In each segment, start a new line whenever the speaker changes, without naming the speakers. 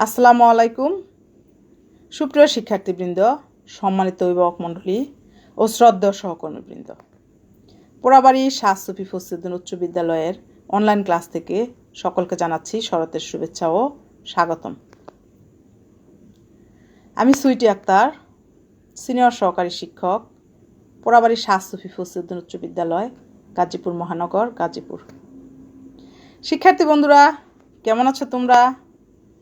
আসসালামু আলাইকুম। সুপ্রিয় শিক্ষার্থীবৃন্দ, সম্মানিত অভিভাবক মণ্ডলী ও শ্রদ্ধেয় সহকর্মীবৃন্দ, পোড়াবাড়ি শাহ সুফি ফজলুদ্দিন উচ্চ বিদ্যালয়ের অনলাইন ক্লাস থেকে সকলকে জানাচ্ছি শরতের শুভেচ্ছা ও স্বাগতম। আমি সুইটি আক্তার, সিনিয়র সহকারী শিক্ষক, পোড়াবাড়ি শাহ সুফি ফজলুদ্দিন উচ্চ বিদ্যালয়, গাজীপুর মহানগর, গাজীপুর। শিক্ষার্থী বন্ধুরা, কেমন আছো তোমরা?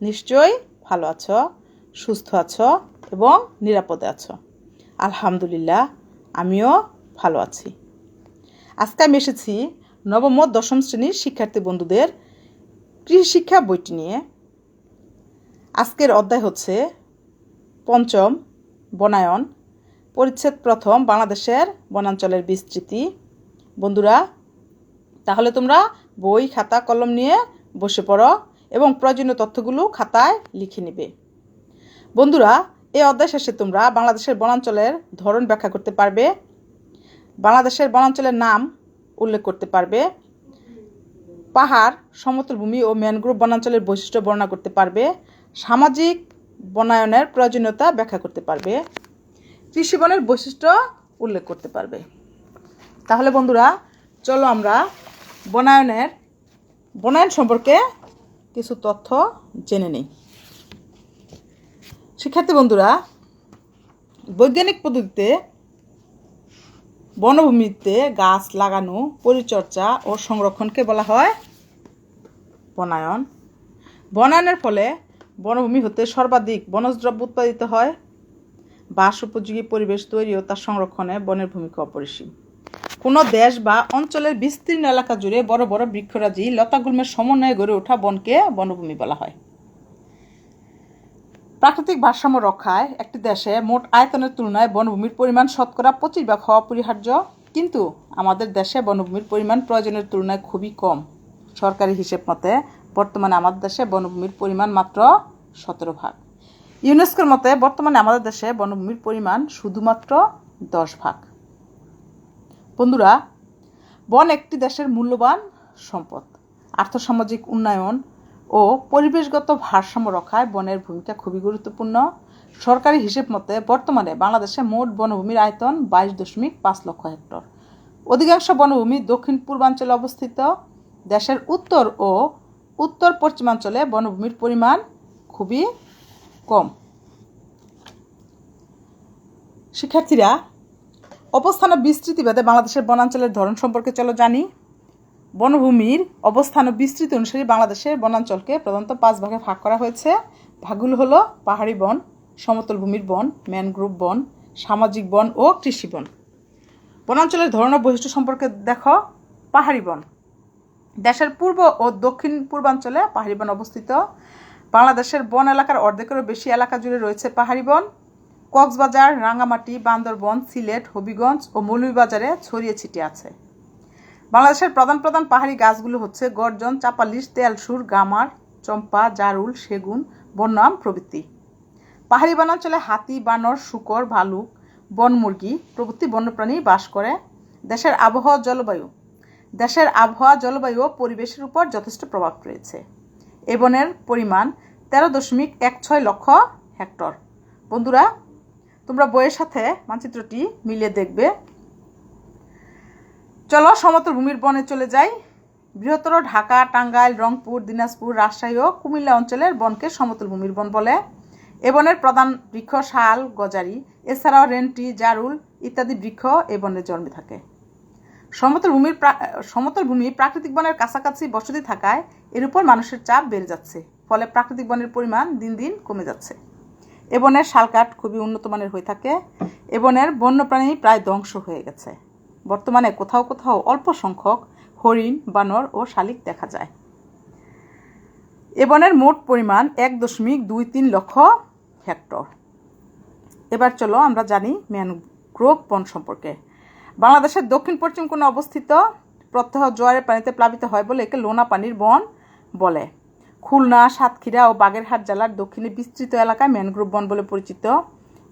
নিশ্চয়ই ভালো আছো, সুস্থ আছো এবং নিরাপদে আছো। আলহামদুলিল্লাহ, আমিও ভালো আছি। আজকে আমি এসেছি নবম ও দশম শ্রেণীর শিক্ষার্থী বন্ধুদের কৃষি শিক্ষা বইটি নিয়ে। আজকের অধ্যায় হচ্ছে পঞ্চম, বনায়ন, পরিচ্ছেদ প্রথম, বাংলাদেশের বনাঞ্চলের বিস্তৃতি। বন্ধুরা, তাহলে তোমরা বই, খাতা, কলম নিয়ে বসে পড়ো এবং প্রয়োজনীয় তথ্যগুলো খাতায় লিখে নিবে। বন্ধুরা, এই অধ্যায় শেষে তোমরা বাংলাদেশের বনাঞ্চলের ধরন ব্যাখ্যা করতে পারবে, বাংলাদেশের বনাঞ্চলের নাম উল্লেখ করতে পারবে, পাহাড়, সমতল ভূমি ও ম্যানগ্রোভ বনাঞ্চলের বৈশিষ্ট্য বর্ণনা করতে পারবে, সামাজিক বনায়নের প্রয়োজনীয়তা ব্যাখ্যা করতে পারবে, কৃষি বনের বৈশিষ্ট্য উল্লেখ করতে পারবে। তাহলে বন্ধুরা, চলো আমরা বনায়ন সম্পর্কে কিছু তথ্য জেনে নিই। শিক্ষার্থী বন্ধুরা, বৈজ্ঞানিক পদ্ধতিতে বনভূমিতে গাছ লাগানো, পরিচর্যা ও সংরক্ষণকে বলা হয় বনায়ন। বনায়নের ফলে বনভূমি হতে সর্বাধিক বনজ দ্রব্য উৎপাদিত হয়। বাস উপযোগী পরিবেশ তৈরি ও তার সংরক্ষণে বনের ভূমিকা অপরিসীম। কোনো দেশ বা অঞ্চলের বিস্তীর্ণ এলাকা জুড়ে বড় বড় বৃক্ষরাজি, লতাগুল্মের সমন্বয়ে গড়ে ওঠা বনকে বনভূমি বলা হয়। প্রাকৃতিক ভারসাম্য রক্ষায় একটি দেশে মোট আয়তনের তুলনায় বনভূমির পরিমাণ শতকরা 25% হওয়া অপরিহার্য, কিন্তু আমাদের দেশে বনভূমির পরিমাণ প্রয়োজনের তুলনায় খুবই কম। সরকারি হিসেব মতে বর্তমানে আমাদের দেশে বনভূমির পরিমাণ মাত্র 17%। ইউনেস্কোর মতে বর্তমানে আমাদের দেশে বনভূমির পরিমাণ শুধুমাত্র 10%। বন্ধুরা, বন একটি দেশের মূল্যবান সম্পদ। আর্থসামাজিক উন্নয়ন ও পরিবেশগত ভারসাম্য রক্ষায় বনের ভূমিকা খুবই গুরুত্বপূর্ণ। সরকারি হিসেব মতে বর্তমানে বাংলাদেশে মোট বনভূমির আয়তন 22.5 লক্ষ হেক্টর। অধিকাংশ বনভূমি দক্ষিণ পূর্বাঞ্চলে অবস্থিত। দেশের উত্তর ও উত্তর পশ্চিমাঞ্চলে বনভূমির পরিমাণ খুবই কম। শিক্ষার্থীরা, অবস্থান ও বিস্তৃতি ভেদে বাংলাদেশের বনাঞ্চলের ধরন সম্পর্কে চলো জানি। বনভূমির অবস্থান ও বিস্তৃতি অনুসারে বাংলাদেশের বনাঞ্চলকে প্রধানত 5 ভাগে ভাগ করা হয়েছে। ভাগগুলো হলো পাহাড়ি বন, সমতল ভূমির বন, ম্যানগ্রোভ বন, সামাজিক বন ও কৃষি বন। বনাঞ্চলের ধরন ও বৈশিষ্ট্য সম্পর্কে দেখো। পাহাড়ি বন। দেশের পূর্ব ও দক্ষিণ পূর্বাঞ্চলে পাহাড়ি বন অবস্থিত। বাংলাদেশের বন এলাকার অর্ধেকেরও বেশি এলাকা জুড়ে রয়েছে পাহাড়ি বন। কক্সবাজার, রাঙ্গামাটি, বান্দরবন, সিলেট, হবিগঞ্জ ও মৌলভীবাজারে ছড়িয়ে ছিটিয়ে আছে। বাংলাদেশের প্রধান প্রধান পাহাড়ি গাছগুলো হচ্ছে গর্জন, চাপালিশ, তেলসুর, গামার, চম্পা, জারুল, সেগুন, বনআম প্রভৃতি। পাহাড়ি বনাঞ্চলে হাতি, বানর, শূকর, ভালুক, বনমুরগি প্রভৃতি বন্যপ্রাণী বাস করে। দেশের আবহাওয়া জলবায়ু ও পরিবেশের উপর যথেষ্ট প্রভাব রয়েছে। এ বনের পরিমাণ 13.16 লক্ষ হেক্টর। বন্ধুরা, তোমরা বইয়ের সাথে মানচিত্রটি মিলিয়ে দেখবে। চলো সমতল ভূমির বনে চলে যাই। বৃহত্তর ঢাকা, টাঙ্গাইল, রংপুর, দিনাজপুর, রাজশাহী ও কুমিল্লা অঞ্চলের বনকে সমতল ভূমির বন বলে। এ বনের প্রধান বৃক্ষ শাল, গজারি, এছাড়াও রেন্টি, জারুল ইত্যাদি বৃক্ষ এ বনে জন্মে থাকে। সমতল ভূমি প্রাকৃতিক বনের কাছাকাছি বসতি থাকায় এর উপর মানুষের চাপ বেড়ে যাচ্ছে, ফলে প্রাকৃতিক বনের পরিমাণ দিন দিন কমে যাচ্ছে। এ বনের শালকাঠ খুবই উন্নত মানের হয়ে থাকে। এ বনের বন্যপ্রাণী প্রায় ধ্বংস হয়ে গেছে। বর্তমানে কোথাও কোথাও অল্প সংখ্যক হরিণ, বানর ও শালিক দেখা যায়। এ বনের মোট পরিমাণ 1.23 লক্ষ হেক্টর। এবার চলো আমরা জানি ম্যানগ্রোভ বন সম্পর্কে। বাংলাদেশের দক্ষিণ পশ্চিম কোণে অবস্থিত। প্রত্যহ জোয়ারের পানিতে প্লাবিত হয় বলে একে লোনা পানির বন বলে। খুলনা, সাতক্ষীরা ও বাগেরহাট জেলার দক্ষিণে বিস্তৃত এলাকায় ম্যানগ্রোভ বন বলে পরিচিত।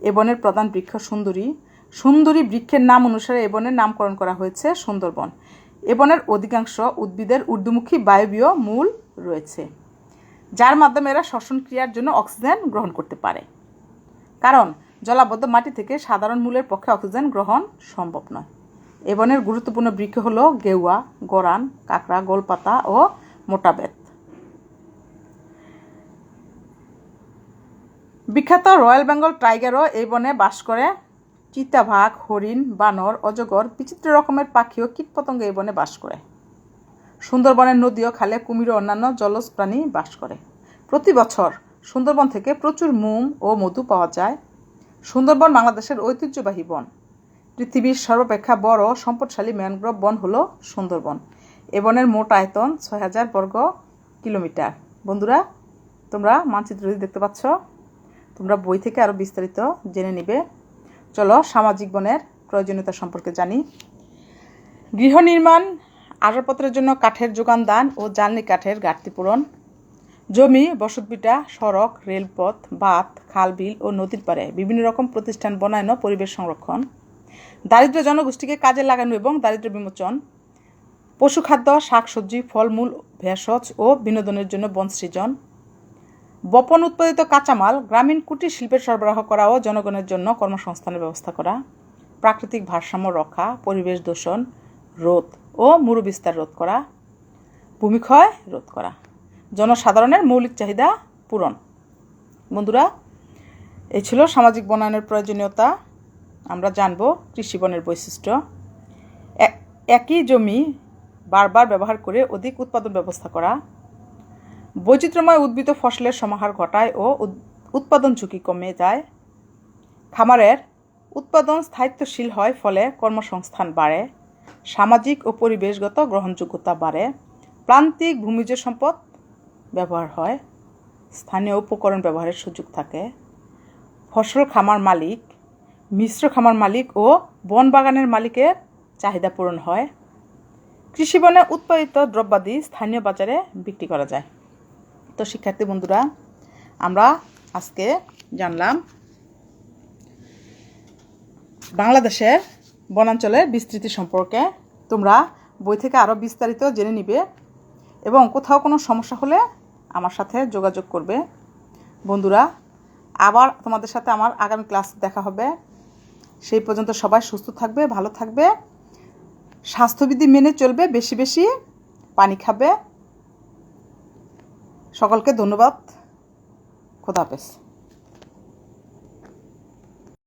এ বনের প্রধান বৃক্ষ সুন্দরী। সুন্দরী বৃক্ষের নাম অনুসারে এ বনের নামকরণ করা হয়েছে সুন্দরবন। এ বনের অধিকাংশ উদ্ভিদের ঊর্ধ্বমুখী বায়বীয় মূল রয়েছে। যার মাধ্যমে এরা শ্বসন ক্রিয়ার জন্য অক্সিজেন গ্রহণ করতে পারে। কারণ জলাবদ্ধ মাটি থেকে সাধারণ মূলের পক্ষে অক্সিজেন গ্রহণ সম্ভব নয়। এ বনের গুরুত্বপূর্ণ বৃক্ষ হল গেওয়া, গরান, কাঁকড়া, গোলপাতা ও মোটা বেত। বিখ্যাত রয়্যাল বেঙ্গল টাইগারও এই বনে বাস করে। চিতাবাঘ, হরিণ, বানর, অজগর, বিচিত্র রকমের পাখি ও কীটপতঙ্গ এই বনে বাস করে। সুন্দরবনের নদী ও খালে কুমির ও অন্যান্য জলজ প্রাণী বাস করে। প্রতি বছর সুন্দরবন থেকে প্রচুর মোম ও মধু পাওয়া যায়। সুন্দরবন বাংলাদেশের ঐতিহ্যবাহী বন। পৃথিবীর সর্বাপেক্ষা বড় সম্পদশালী ম্যানগ্রোভ বন হলো সুন্দরবন। এ বনের মোট আয়তন ৬,০০০ বর্গ কিলোমিটার। বন্ধুরা, তোমরা মানচিত্রটি দেখতে পাচ্ছ। তোমরা বই থেকে আরও বিস্তারিত জেনে নিবে। চলো সামাজিক বনের প্রয়োজনীয়তা সম্পর্কে জানি। গৃহ নির্মাণ, আসবাবপত্রের জন্য কাঠের যোগান দান ও জ্বালানি কাঠের ঘাটতি পূরণ, জমি, বসতভিটা, সড়ক, রেলপথ, বাঁধ, খাল, বিল ও নদীর পাড়ে বিভিন্ন রকম প্রতিষ্ঠান বনায়ন, পরিবেশ সংরক্ষণ, দারিদ্র জনগোষ্ঠীকে কাজে লাগানো এবং দারিদ্র বিমোচন, পশুখাদ্য, শাকসবজি, ফলমূল, ভেষজ ও বিনোদনের জন্য বন সৃজন, বপন উৎপাদিত কাঁচামাল গ্রামীণ কুটির শিল্পের সরবরাহ করা ও জনগণের জন্য কর্মসংস্থানের ব্যবস্থা করা, প্রাকৃতিক ভারসাম্য রক্ষা, পরিবেশ দূষণ রোধ ও মরু বিস্তার রোধ করা, ভূমিক্ষয় রোধ করা, জনসাধারণের মৌলিক চাহিদা পূরণ। বন্ধুরা, এই ছিল সামাজিক বনায়নের প্রয়োজনীয়তা। আমরা জানব কৃষি বনের বৈশিষ্ট্য। একই জমি বারবার ব্যবহার করে অধিক উৎপাদন ব্যবস্থা করা, বৈচিত্র্যময় উদ্ভিদ ফসলের সমাহার ঘটায় ও উৎপাদন ঝুঁকি কমে যায়, খামারের উৎপাদন স্থায়িত্বশীল হয় ফলে কর্মসংস্থান বাড়ে, সামাজিক ও পরিবেশগত গ্রহণযোগ্যতা বাড়ে, প্রান্তিক ভূমিজ সম্পদ ব্যবহার হয়, স্থানীয় উপকরণ ব্যবহারের সুযোগ থাকে, ফসল খামার মালিক, মিশ্র খামার মালিক ও বন বাগানের মালিকের চাহিদা পূরণ হয়, কৃষি বনে উৎপাদিত দ্রব্যাদি স্থানীয় বাজারে বিক্রি করা যায়। তো শিক্ষার্থী বন্ধুরা, আমরা আজকে জানলাম বাংলাদেশের বনাঞ্চলের বিস্তৃতি সম্পর্কে। তোমরা বই থেকে আরও বিস্তারিত জেনে নিবে এবং কোথাও কোনো সমস্যা হলে আমার সাথে যোগাযোগ করবে। বন্ধুরা, আবার তোমাদের সাথে আমার আগামী ক্লাস দেখা হবে। সেই পর্যন্ত সবাই সুস্থ থাকবে, ভালো থাকবে, স্বাস্থ্যবিধি মেনে চলবে, বেশি বেশি পানি খাবে। সকলকে ধন্যবাদ। খোদা হাফেজ।